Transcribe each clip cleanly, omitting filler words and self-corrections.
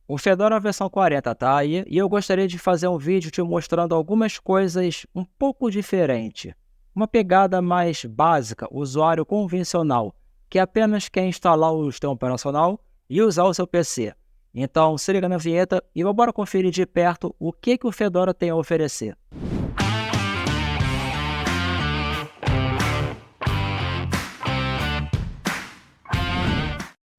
O Fedora versão 40 tá aí e eu gostaria de fazer um vídeo te mostrando algumas coisas um pouco diferente. Uma pegada mais básica, usuário convencional, que apenas quer instalar o sistema operacional e usar o seu PC. Então se liga na vinheta e bora conferir de perto o que o Fedora tem a oferecer.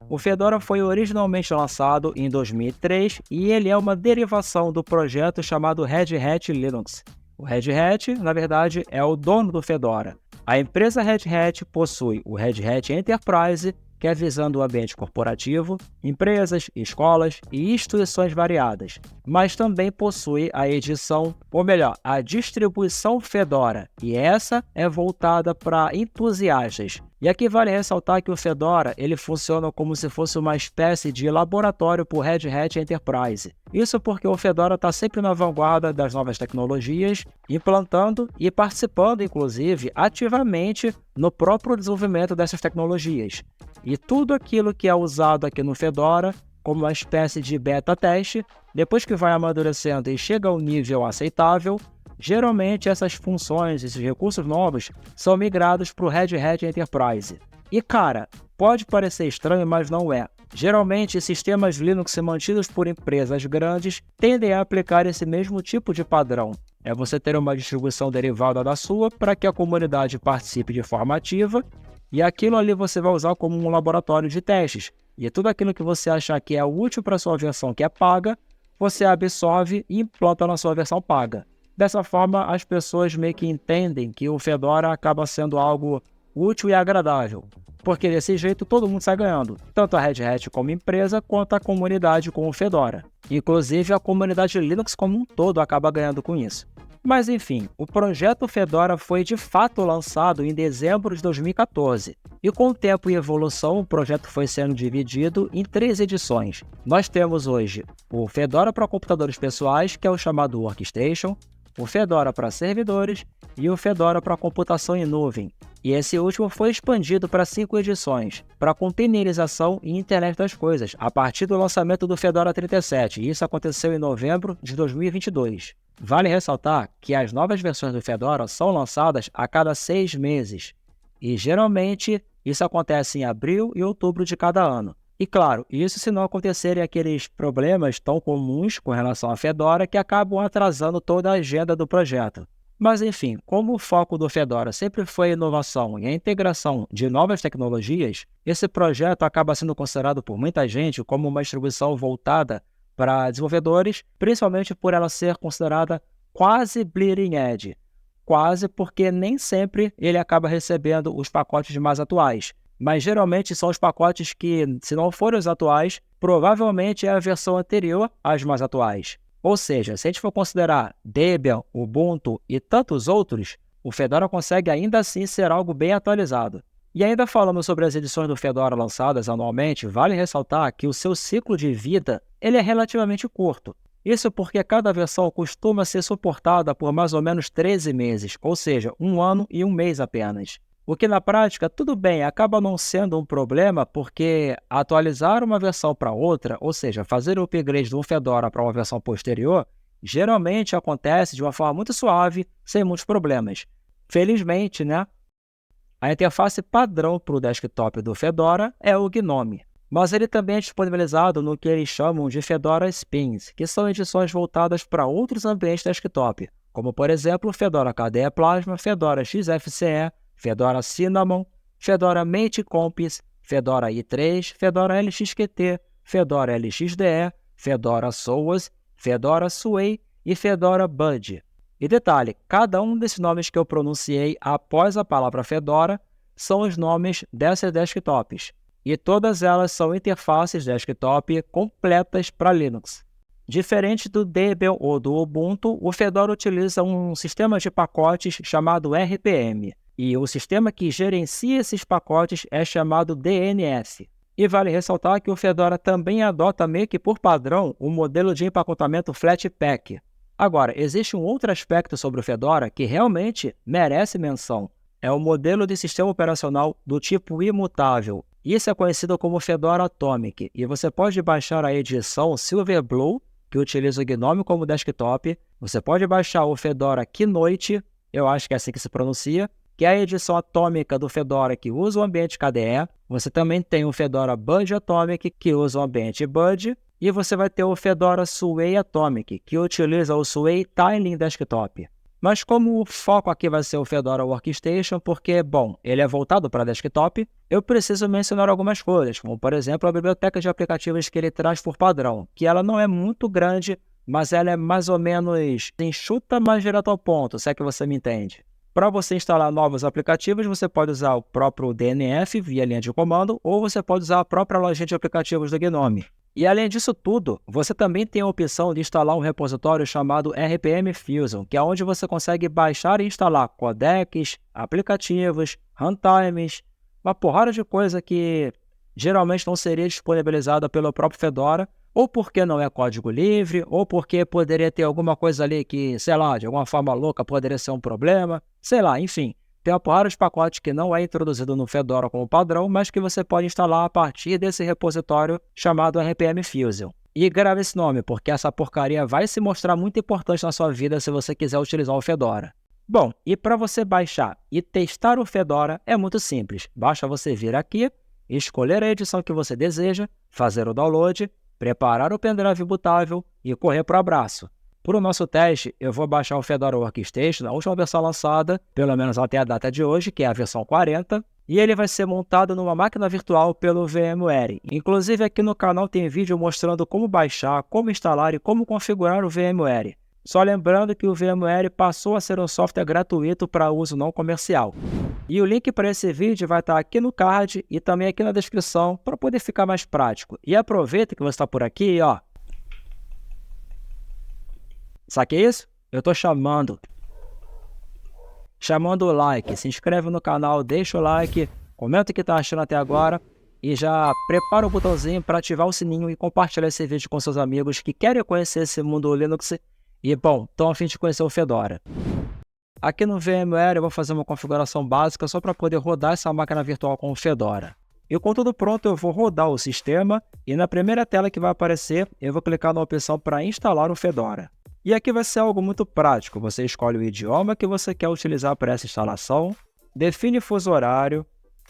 O Fedora foi originalmente lançado em 2003 e ele é uma derivação do projeto chamado Red Hat Linux. O Red Hat, na verdade, é o dono do Fedora. A empresa Red Hat possui o Red Hat Enterprise, que é visando o ambiente corporativo, empresas, escolas e instituições variadas, mas também possui a edição, ou melhor, a distribuição Fedora, e essa é voltada para entusiastas. E aqui vale ressaltar que o Fedora ele funciona como se fosse uma espécie de laboratório para o Red Hat Enterprise. Isso porque o Fedora está sempre na vanguarda das novas tecnologias, implantando e participando, inclusive, ativamente no próprio desenvolvimento dessas tecnologias. E tudo aquilo que é usado aqui no Fedora, como uma espécie de beta teste, depois que vai amadurecendo e chega ao nível aceitável, geralmente essas funções, esses recursos novos, são migrados para o Red Hat Enterprise. E cara, pode parecer estranho, mas não é. Geralmente, sistemas Linux mantidos por empresas grandes tendem a aplicar esse mesmo tipo de padrão. É você ter uma distribuição derivada da sua para que a comunidade participe de forma ativa, e aquilo ali você vai usar como um laboratório de testes. E tudo aquilo que você achar que é útil para a sua versão que é paga, você absorve e implanta na sua versão paga. Dessa forma, as pessoas meio que entendem que o Fedora acaba sendo algo útil e agradável, porque desse jeito todo mundo sai ganhando, tanto a Red Hat como empresa, quanto a comunidade com o Fedora. Inclusive, a comunidade Linux como um todo acaba ganhando com isso. Mas enfim, o projeto Fedora foi de fato lançado em dezembro de 2014, e com o tempo e evolução o projeto foi sendo dividido em 3 edições. Nós temos hoje o Fedora para computadores pessoais, que é o chamado Workstation, o Fedora para servidores e o Fedora para computação em nuvem. E esse último foi expandido para 5 edições, para containerização e internet das coisas, a partir do lançamento do Fedora 37, e isso aconteceu em novembro de 2022. Vale ressaltar que as novas versões do Fedora são lançadas a cada 6 meses, e geralmente isso acontece em abril e outubro de cada ano. E claro, isso se não acontecerem aqueles problemas tão comuns com relação à Fedora que acabam atrasando toda a agenda do projeto. Mas enfim, como o foco do Fedora sempre foi a inovação e a integração de novas tecnologias, esse projeto acaba sendo considerado por muita gente como uma distribuição voltada para desenvolvedores, principalmente por ela ser considerada quase bleeding edge. Quase porque nem sempre ele acaba recebendo os pacotes mais atuais. Mas geralmente são os pacotes que, se não forem os atuais, provavelmente é a versão anterior às mais atuais. Ou seja, se a gente for considerar Debian, Ubuntu e tantos outros, o Fedora consegue ainda assim ser algo bem atualizado. E ainda falando sobre as edições do Fedora lançadas anualmente, vale ressaltar que o seu ciclo de vida ele é relativamente curto. Isso porque cada versão costuma ser suportada por mais ou menos 13 meses, ou seja, 1 ano e 1 mês apenas. O que na prática, tudo bem, acaba não sendo um problema porque atualizar uma versão para outra, ou seja, fazer o upgrade de um Fedora para uma versão posterior, geralmente acontece de uma forma muito suave, sem muitos problemas. Felizmente, né? A interface padrão para o desktop do Fedora é o GNOME, mas ele também é disponibilizado no que eles chamam de Fedora Spins, que são edições voltadas para outros ambientes desktop, como por exemplo Fedora KDE Plasma, Fedora XFCE, Fedora Cinnamon, Fedora Mate Compis, Fedora i3, Fedora LXQT, Fedora LXDE, Fedora SOAS, Fedora Sway e Fedora Bud. E detalhe, cada um desses nomes que eu pronunciei após a palavra Fedora são os nomes dessas desktops, e todas elas são interfaces desktop completas para Linux. Diferente do Debian ou do Ubuntu, o Fedora utiliza um sistema de pacotes chamado RPM, e o sistema que gerencia esses pacotes é chamado DNS. E vale ressaltar que o Fedora também adota meio que por padrão o modelo de empacotamento Flatpak. Agora, existe um outro aspecto sobre o Fedora que realmente merece menção. É o modelo de sistema operacional do tipo imutável. Isso é conhecido como Fedora Atomic, e você pode baixar a edição Silverblue, que utiliza o GNOME como desktop. Você pode baixar o Fedora Kinoite, eu acho que é assim que se pronuncia, que é a edição atômica do Fedora que usa o ambiente KDE. Você também tem o Fedora Bud Atomic, que usa o ambiente Bud, e você vai ter o Fedora Sway Atomic, que utiliza o Sway Tiling Desktop. Mas como o foco aqui vai ser o Fedora Workstation, porque, bom, ele é voltado para desktop, eu preciso mencionar algumas coisas, como, por exemplo, a biblioteca de aplicativos que ele traz por padrão, que ela não é muito grande, mas ela é mais ou menos enxuta, mas direto ao ponto, se é que você me entende. Para você instalar novos aplicativos, você pode usar o próprio DNF via linha de comando, ou você pode usar a própria lojinha de aplicativos do GNOME. E além disso tudo, você também tem a opção de instalar um repositório chamado RPM Fusion, que é onde você consegue baixar e instalar codecs, aplicativos, runtimes, uma porrada de coisa que geralmente não seria disponibilizada pelo próprio Fedora, ou porque não é código livre, ou porque poderia ter alguma coisa ali que, sei lá, de alguma forma louca poderia ser um problema, sei lá, enfim. Tem uma porrada de pacote que não é introduzido no Fedora como padrão, mas que você pode instalar a partir desse repositório chamado RPM Fusion. E grave esse nome, porque essa porcaria vai se mostrar muito importante na sua vida se você quiser utilizar o Fedora. Bom, e para você baixar e testar o Fedora é muito simples. Basta você vir aqui, escolher a edição que você deseja, fazer o download, preparar o pendrive bootável e correr para o abraço. Para o nosso teste, eu vou baixar o Fedora Workstation, a última versão lançada, pelo menos até a data de hoje, que é a versão 40, e ele vai ser montado numa máquina virtual pelo VMware. Inclusive aqui no canal tem vídeo mostrando como baixar, como instalar e como configurar o VMware. Só lembrando que o VMware passou a ser um software gratuito para uso não comercial. E o link para esse vídeo vai estar aqui no card e também aqui na descrição para poder ficar mais prático. E aproveita que você está por aqui, ó. Sabe isso? Eu estou chamando o like, se inscreve no canal, deixa o like, comenta o que está achando até agora e já prepara o botãozinho para ativar o sininho e compartilhar esse vídeo com seus amigos que querem conhecer esse mundo Linux e, bom, estão a fim de conhecer o Fedora. Aqui no VMware eu vou fazer uma configuração básica só para poder rodar essa máquina virtual com o Fedora. E com tudo pronto eu vou rodar o sistema e na primeira tela que vai aparecer eu vou clicar na opção para instalar o Fedora. E aqui vai ser algo muito prático, você escolhe o idioma que você quer utilizar para essa instalação, define fuso horário,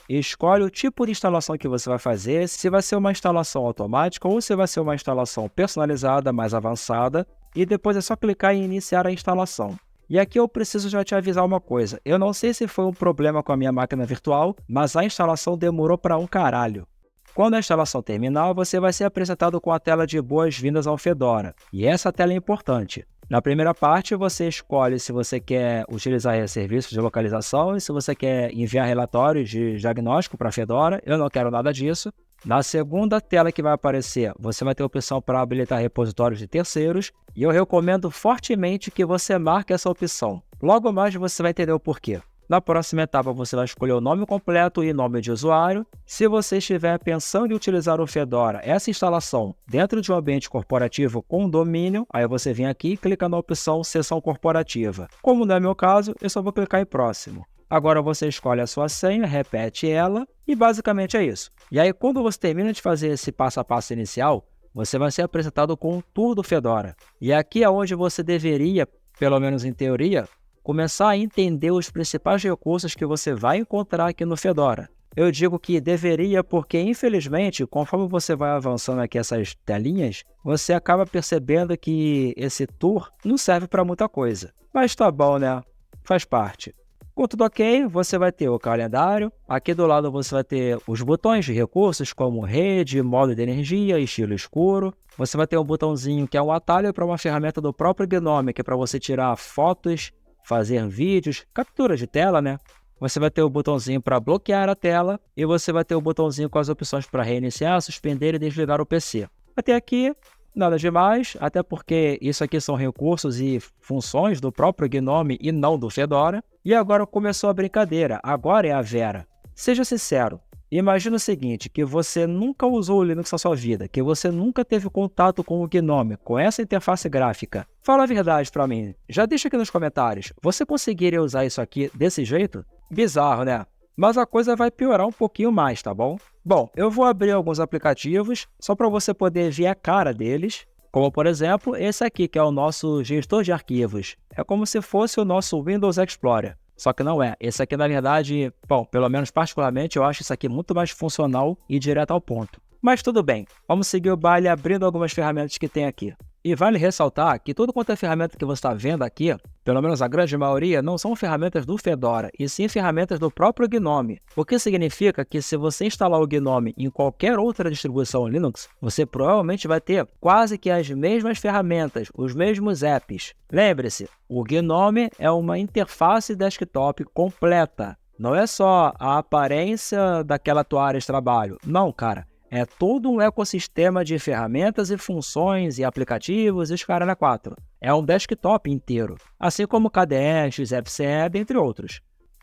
escolhe o tipo de instalação que você vai fazer, se vai ser uma instalação automática ou se vai ser uma instalação personalizada, mais avançada, e depois é só clicar em iniciar a instalação. E aqui eu preciso já te avisar uma coisa, eu não sei se foi um problema com a minha máquina virtual, mas a instalação demorou para um caralho. Quando a instalação terminar, você vai ser apresentado com a tela de boas-vindas ao Fedora. E essa tela é importante. Na primeira parte, você escolhe se você quer utilizar serviços de localização e se você quer enviar relatórios de diagnóstico para a Fedora. Eu não quero nada disso. Na segunda tela que vai aparecer, você vai ter a opção para habilitar repositórios de terceiros. E eu recomendo fortemente que você marque essa opção. Logo mais você vai entender o porquê. Na próxima etapa, você vai escolher o nome completo e nome de usuário. Se você estiver pensando em utilizar o Fedora, essa instalação, dentro de um ambiente corporativo com domínio, aí você vem aqui e clica na opção Seção Corporativa. Como não é meu caso, eu só vou clicar em Próximo. Agora você escolhe a sua senha, repete ela e basicamente é isso. E aí, quando você termina de fazer esse passo a passo inicial, você vai ser apresentado com um tour do Fedora. E aqui é onde você deveria, pelo menos em teoria, começar a entender os principais recursos que você vai encontrar aqui no Fedora. Eu digo que deveria porque, infelizmente, conforme você vai avançando aqui essas telinhas, você acaba percebendo que esse tour não serve para muita coisa. Mas tá bom, né? Faz parte. Com tudo ok, você vai ter o calendário. Aqui do lado você vai ter os botões de recursos, como rede, modo de energia, estilo escuro. Você vai ter um botãozinho que é um atalho para uma ferramenta do próprio GNOME, que é para você tirar fotos, fazer vídeos, captura de tela, né? Você vai ter o botãozinho para bloquear a tela e você vai ter o botãozinho com as opções para reiniciar, suspender e desligar o PC. Até aqui, nada demais, até porque isso aqui são recursos e funções do próprio GNOME e não do Fedora. E agora começou a brincadeira, agora é a Vera. Seja sincero, imagina o seguinte, que você nunca usou o Linux na sua vida, que você nunca teve contato com o GNOME, com essa interface gráfica. Fala a verdade pra mim, já deixa aqui nos comentários, você conseguiria usar isso aqui desse jeito? Bizarro, né? Mas a coisa vai piorar um pouquinho mais, tá bom? Bom, eu vou abrir alguns aplicativos só para você poder ver a cara deles, como por exemplo esse aqui, que é o nosso gestor de arquivos. É como se fosse o nosso Windows Explorer, só que não é. Esse aqui, na verdade, bom, pelo menos particularmente, eu acho isso aqui muito mais funcional e direto ao ponto. Mas tudo bem, vamos seguir o baile abrindo algumas ferramentas que tem aqui. E vale ressaltar que tudo quanto é ferramenta que você está vendo aqui, pelo menos a grande maioria, não são ferramentas do Fedora, e sim ferramentas do próprio GNOME. O que significa que se você instalar o GNOME em qualquer outra distribuição Linux, você provavelmente vai ter quase que as mesmas ferramentas, os mesmos apps. Lembre-se, o GNOME é uma interface desktop completa. Não é só a aparência daquela tua área de trabalho. Não, cara. É todo um ecossistema de ferramentas e funções e aplicativos e os caralho a quatro. É um desktop inteiro, assim como o KDE, XFCE, entre outros.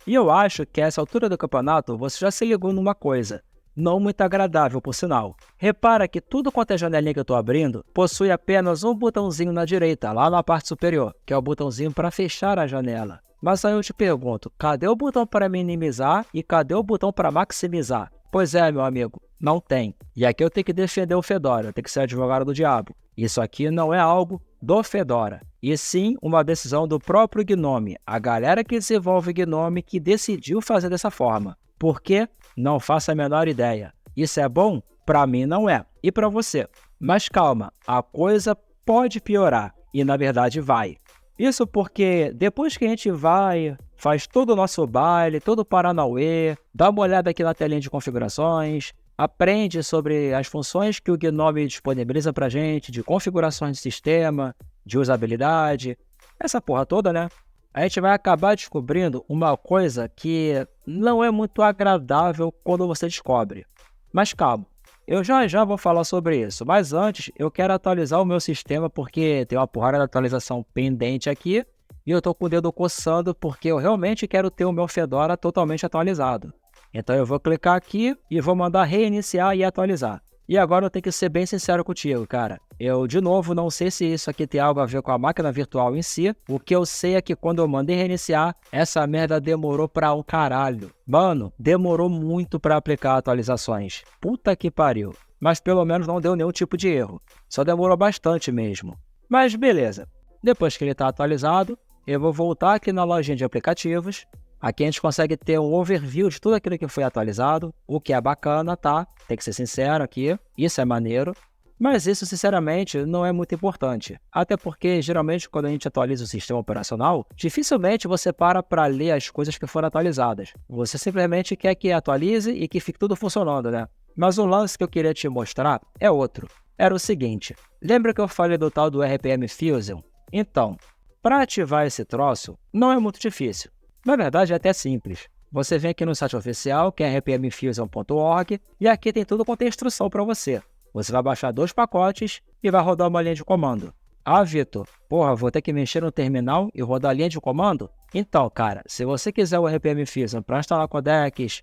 E eu acho que a essa altura do campeonato você já se ligou numa coisa, não muito agradável por sinal. Repara que tudo quanto é janelinha que eu estou abrindo possui apenas um botãozinho na direita, lá na parte superior, que é o botãozinho para fechar a janela. Mas aí eu te pergunto, cadê o botão para minimizar e cadê o botão para maximizar? Pois é, meu amigo, não tem. E aqui eu tenho que defender o Fedora, eu tenho que ser advogado do diabo. Isso aqui não é algo do Fedora, e sim uma decisão do próprio GNOME, a galera que desenvolve GNOME que decidiu fazer dessa forma. Por quê? Não faço a menor ideia. Isso é bom? Para mim não é. E para você? Mas calma, a coisa pode piorar, e na verdade vai. Isso porque depois que a gente vai, faz todo o nosso baile, todo o Paranauê, dá uma olhada aqui na telinha de configurações, aprende sobre as funções que o GNOME disponibiliza para a gente, de configurações de sistema, de usabilidade, essa porra toda, né? A gente vai acabar descobrindo uma coisa que não é muito agradável quando você descobre. Mas calma, eu já vou falar sobre isso, mas antes eu quero atualizar o meu sistema porque tem uma porrada de atualização pendente aqui e eu tô com o dedo coçando porque eu realmente quero ter o meu Fedora totalmente atualizado. Então eu vou clicar aqui e vou mandar reiniciar e atualizar. E agora eu tenho que ser bem sincero contigo, cara. Eu, de novo, não sei se isso aqui tem algo a ver com a máquina virtual em si. O que eu sei é que quando eu mandei reiniciar, essa merda demorou pra um caralho. Mano, demorou muito pra aplicar atualizações. Puta que pariu. Mas pelo menos não deu nenhum tipo de erro. Só demorou bastante mesmo. Mas beleza. Depois que ele tá atualizado, eu vou voltar aqui na lojinha de aplicativos. Aqui a gente consegue ter um overview de tudo aquilo que foi atualizado, o que é bacana, tá? Tem que ser sincero aqui, isso é maneiro. Mas isso, sinceramente, não é muito importante. Até porque, geralmente, quando a gente atualiza o sistema operacional, dificilmente você para ler as coisas que foram atualizadas. Você simplesmente quer que atualize e que fique tudo funcionando, né? Mas um lance que eu queria te mostrar é outro. Era o seguinte, lembra que eu falei do tal do RPM Fusion? Então, para ativar esse troço, não é muito difícil. Na verdade, é até simples. Você vem aqui no site oficial, que é rpmfusion.org, e aqui tem tudo quanto é instrução para você. Você vai baixar 2 pacotes e vai rodar uma linha de comando. Ah, Vitor, porra, vou ter que mexer no terminal e rodar a linha de comando? Então, cara, se você quiser o RPM Fusion para instalar codecs,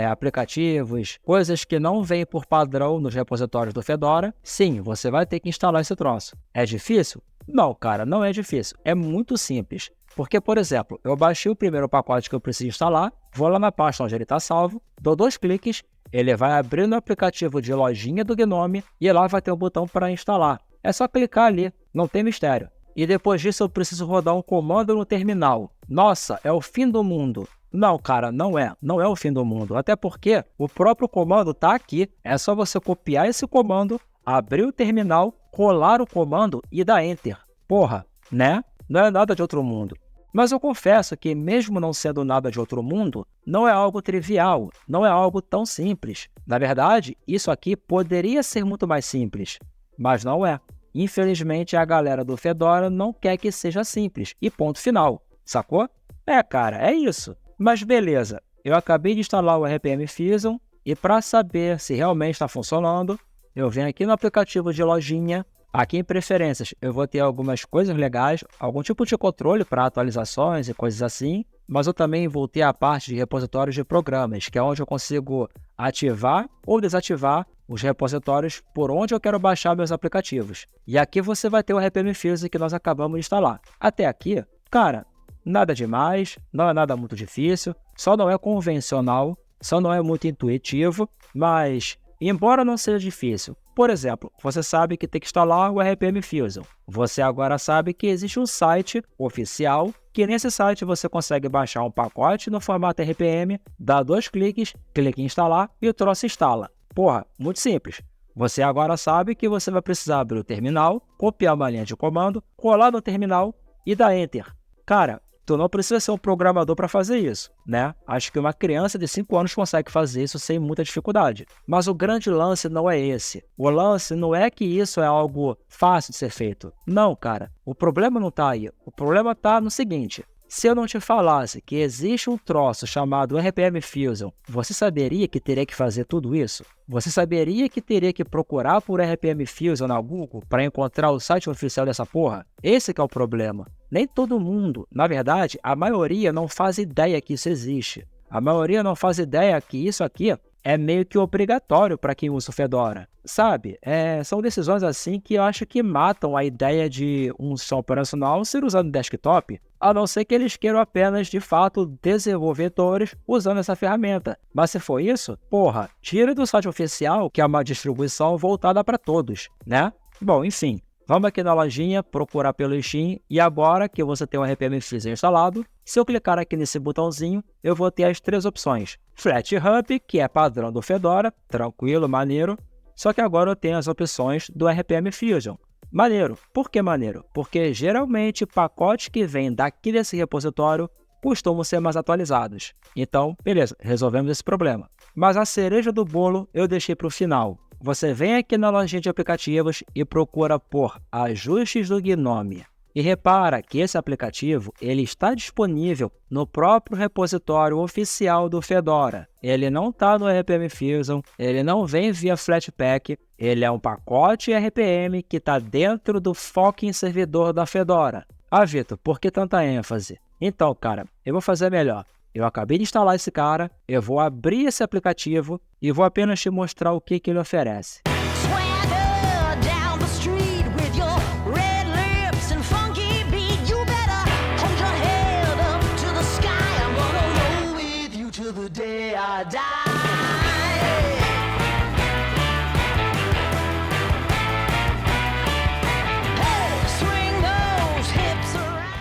aplicativos, coisas que não vêm por padrão nos repositórios do Fedora, sim, você vai ter que instalar esse troço. É difícil? Não, cara, não é difícil. É muito simples. Porque, por exemplo, eu baixei o primeiro pacote que eu preciso instalar, vou lá na pasta onde ele está salvo, dou 2 cliques, ele vai abrir no aplicativo de lojinha do GNOME e lá vai ter um botão para instalar. É só clicar ali, não tem mistério. E depois disso eu preciso rodar um comando no terminal. Nossa, é o fim do mundo. Não, cara, não é o fim do mundo. Até porque o próprio comando está aqui. É só você copiar esse comando, abrir o terminal, colar o comando e dar Enter. Porra, né? Não é nada de outro mundo. Mas eu confesso que, mesmo não sendo nada de outro mundo, não é algo trivial, não é algo tão simples. Na verdade, isso aqui poderia ser muito mais simples, mas não é. Infelizmente, a galera do Fedora não quer que seja simples, e ponto final, sacou? É, cara, é isso. Mas beleza, eu acabei de instalar o RPM Fusion, e para saber se realmente está funcionando, eu venho aqui no aplicativo de lojinha. Aqui em preferências eu vou ter algumas coisas legais, algum tipo de controle para atualizações e coisas assim, mas eu também vou ter a parte de repositórios de programas, que é onde eu consigo ativar ou desativar os repositórios por onde eu quero baixar meus aplicativos. E aqui você vai ter o RPM Fusion que nós acabamos de instalar. Até aqui, cara, nada demais, não é nada muito difícil, só não é convencional. só não é muito intuitivo, mas embora não seja difícil. Por exemplo, você sabe que tem que instalar o RPM Fusion. Você agora sabe que existe um site oficial, que nesse site você consegue baixar um pacote no formato RPM, dá 2 cliques, clique em instalar e o troço instala. Porra, muito simples. Você agora sabe que você vai precisar abrir o terminal, copiar uma linha de comando, colar no terminal e dar Enter. Cara, tu não precisa ser um programador para fazer isso, né? Acho que uma criança de 5 anos consegue fazer isso sem muita dificuldade. Mas o grande lance não é esse. O lance não é que isso é algo fácil de ser feito. Não, cara. O problema não está aí. O problema está no seguinte. Se eu não te falasse que existe um troço chamado RPM Fusion, você saberia que teria que fazer tudo isso? Você saberia que teria que procurar por RPM Fusion na Google para encontrar o site oficial dessa porra? Esse que é o problema. Nem todo mundo, na verdade, a maioria não faz ideia que isso existe. A maioria não faz ideia que isso aqui é meio que obrigatório para quem usa o Fedora. Sabe, são decisões assim que eu acho que matam a ideia de um sistema operacional ser usado no desktop, a não ser que eles queiram apenas, de fato, desenvolvedores usando essa ferramenta. Mas se for isso, porra, tira do site oficial, que é uma distribuição voltada para todos, né? Bom, enfim. Vamos aqui na lojinha, procurar pelo Steam, e agora que você tem o RPM Fusion instalado, se eu clicar aqui nesse botãozinho, eu vou ter as 3 opções. FlatHub, que é padrão do Fedora, tranquilo, maneiro, só que agora eu tenho as opções do RPM Fusion. Maneiro. Por que maneiro? Porque geralmente pacotes que vêm daqui desse repositório costumam ser mais atualizados. Então, beleza, resolvemos esse problema. Mas a cereja do bolo eu deixei para o final. Você vem aqui na lojinha de aplicativos e procura por ajustes do GNOME. E repara que esse aplicativo ele está disponível no próprio repositório oficial do Fedora. Ele não está no RPM Fusion, ele não vem via Flatpak, ele é um pacote RPM que está dentro do fucking servidor da Fedora. Ah, Vitor, por que tanta ênfase? Então, cara, eu vou fazer melhor. Eu acabei de instalar esse cara, eu vou abrir esse aplicativo e vou apenas te mostrar o que ele oferece.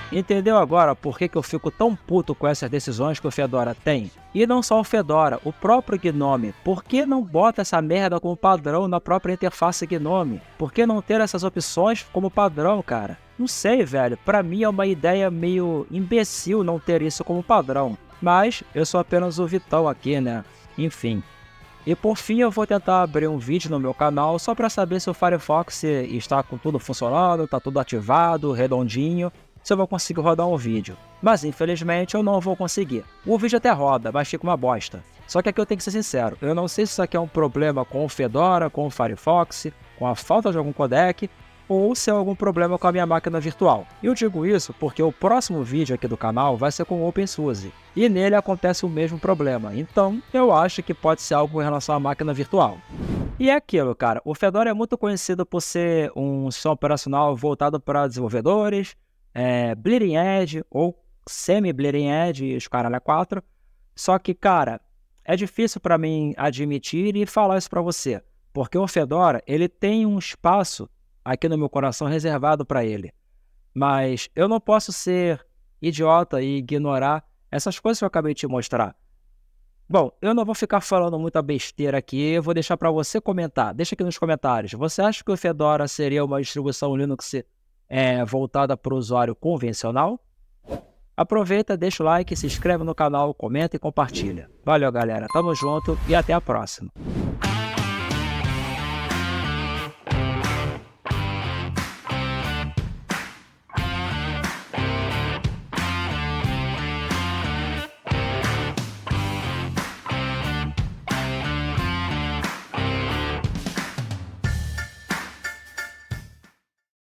Entendeu agora por que eu fico tão puto com essas decisões que o Fedora tem? E não só o Fedora, o próprio GNOME. Por que não bota essa merda como padrão na própria interface GNOME? Por que não ter essas opções como padrão, cara? Não sei, velho. Pra mim é uma ideia meio imbecil não ter isso como padrão. Mas eu sou apenas o Vitão aqui, né? Enfim. E por fim eu vou tentar abrir um vídeo no meu canal só para saber se o Firefox está com tudo funcionando, está tudo ativado, redondinho, se eu vou conseguir rodar um vídeo. Mas infelizmente eu não vou conseguir. O vídeo até roda, mas fica uma bosta. Só que aqui eu tenho que ser sincero, eu não sei se isso aqui é um problema com o Fedora, com o Firefox, com a falta de algum codec, ou se é algum problema com a minha máquina virtual. Eu digo isso porque o próximo vídeo aqui do canal vai ser com o OpenSUSE, e nele acontece o mesmo problema, então eu acho que pode ser algo em relação à máquina virtual. E é aquilo, cara, o Fedora é muito conhecido por ser um sistema operacional voltado para desenvolvedores, Bleeding Edge ou semi-Bleeding Edge, os caralho a 4, só que, cara, é difícil para mim admitir e falar isso para você, porque o Fedora, ele tem um espaço aqui no meu coração reservado para ele. Mas eu não posso ser idiota e ignorar essas coisas que eu acabei de te mostrar. Bom, eu não vou ficar falando muita besteira aqui, eu vou deixar para você comentar. Deixa aqui nos comentários. Você acha que o Fedora seria uma distribuição Linux voltada para o usuário convencional? Aproveita, deixa o like, se inscreve no canal, comenta e compartilha. Valeu, galera. Tamo junto e até a próxima.